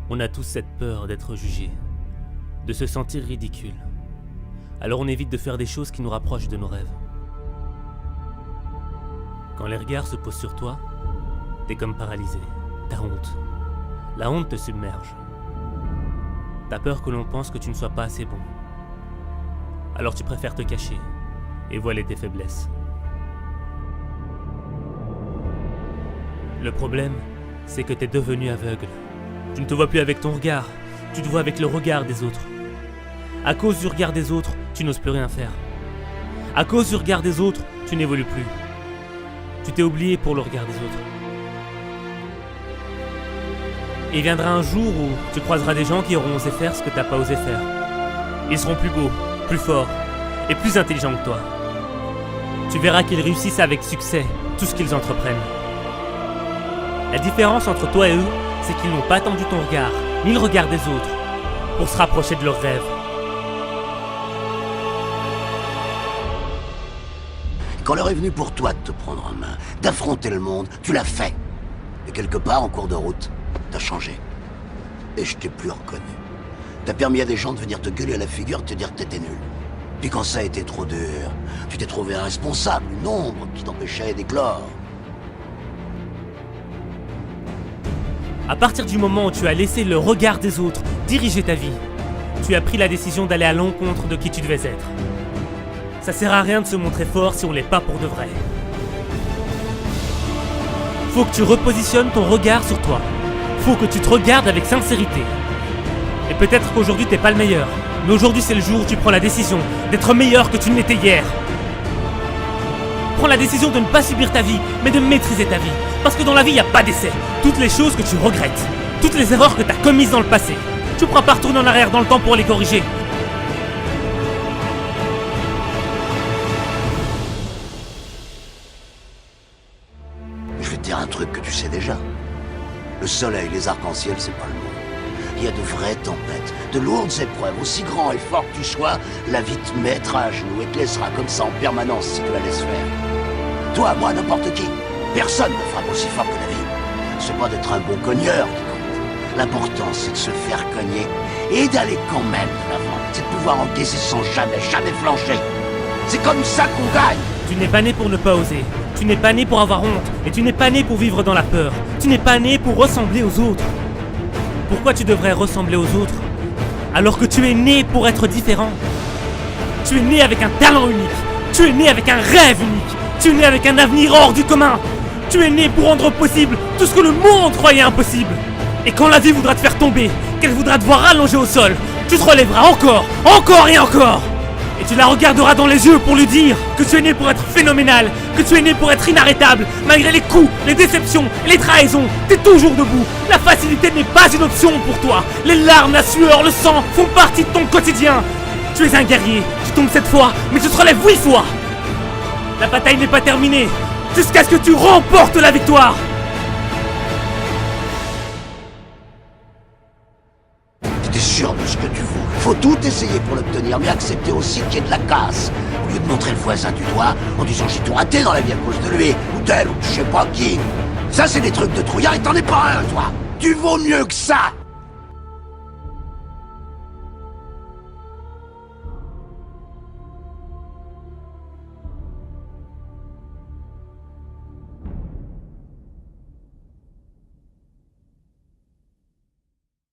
On a tous cette peur d'être jugé, de se sentir ridicule. Alors on évite de faire des choses qui nous rapprochent de nos rêves. Quand les regards se posent sur toi, t'es comme paralysé, t'as honte. La honte te submerge. T'as peur que l'on pense que tu ne sois pas assez bon. Alors tu préfères te cacher et voiler tes faiblesses. Le problème, c'est que t'es devenu aveugle. Tu ne te vois plus avec ton regard, tu te vois avec le regard des autres. À cause du regard des autres, tu n'oses plus rien faire. À cause du regard des autres, tu n'évolues plus. Tu t'es oublié pour le regard des autres. Et viendra un jour où tu croiseras des gens qui auront osé faire ce que t'as pas osé faire. Ils seront plus beaux, plus forts et plus intelligents que toi. Tu verras qu'ils réussissent avec succès tout ce qu'ils entreprennent. La différence entre toi et eux, c'est qu'ils n'ont pas attendu ton regard, ni le regard des autres, pour se rapprocher de leurs rêves. Quand l'heure est venue pour toi de te prendre en main, d'affronter le monde, tu l'as fait. Et quelque part, en cours de route, t'as changé. Et je t'ai plus reconnu. T'as permis à des gens de venir te gueuler à la figure et te dire que t'étais nul. Puis quand ça a été trop dur, tu t'es trouvé un responsable, une ombre qui t'empêchait d'éclore. À partir du moment où tu as laissé le regard des autres diriger ta vie, tu as pris la décision d'aller à l'encontre de qui tu devais être. Ça sert à rien de se montrer fort si on l'est pas pour de vrai. Faut que tu repositionnes ton regard sur toi. Faut que tu te regardes avec sincérité. Et peut-être qu'aujourd'hui t'es pas le meilleur, mais aujourd'hui c'est le jour où tu prends la décision d'être meilleur que tu ne l'étais hier. Prends la décision de ne pas subir ta vie, mais de maîtriser ta vie. Parce que dans la vie, il n'y a pas d'essai. Toutes les choses que tu regrettes, toutes les erreurs que tu as commises dans le passé, tu ne pourras pas retourner en arrière dans le temps pour les corriger. Je vais te dire un truc que tu sais déjà. Le soleil, les arcs-en-ciel, c'est pas le monde. Il y a de vraies tempêtes, de lourdes épreuves. Aussi grand et fort que tu sois, la vie te mettra à genoux et te laissera comme ça en permanence si tu la laisses faire. Toi, moi, n'importe qui. Personne ne frappe aussi fort que la vie. C'est pas d'être un bon cogneur qui compte. L'important, c'est de se faire cogner et d'aller quand même de l'avant. C'est de pouvoir encaisser sans jamais flancher. C'est comme ça qu'on gagne. Tu n'es pas né pour ne pas oser. Tu n'es pas né pour avoir honte. Et tu n'es pas né pour vivre dans la peur. Tu n'es pas né pour ressembler aux autres. Pourquoi tu devrais ressembler aux autres alors que tu es né pour être différent? Tu es né avec un talent unique. Tu es né avec un rêve unique. Tu es né avec un avenir hors du commun. Tu es né pour rendre possible tout ce que le monde croyait impossible. Et quand la vie voudra te faire tomber, qu'elle voudra te voir allongé au sol, tu te relèveras encore et encore. Et tu la regarderas dans les yeux pour lui dire que tu es né pour être phénoménal, que tu es né pour être inarrêtable. Malgré les coups, les déceptions et les trahisons, t'es toujours debout. La facilité n'est pas une option pour toi. Les larmes, la sueur, le sang font partie de ton quotidien. Tu es un guerrier, tu tombes 7 fois, mais tu te relèves 8 fois. La bataille n'est pas terminée, jusqu'à ce que tu remportes la victoire. T'es sûr de ce que tu vaux. Faut tout essayer pour l'obtenir, mais accepter aussi qu'il y ait de la casse. Au lieu de montrer le voisin du doigt en disant j'ai tout raté dans la vie à cause de lui, ou d'elle, ou de je sais pas qui. Ça, c'est des trucs de trouillard et t'en es pas un, toi. Tu vaux mieux que ça.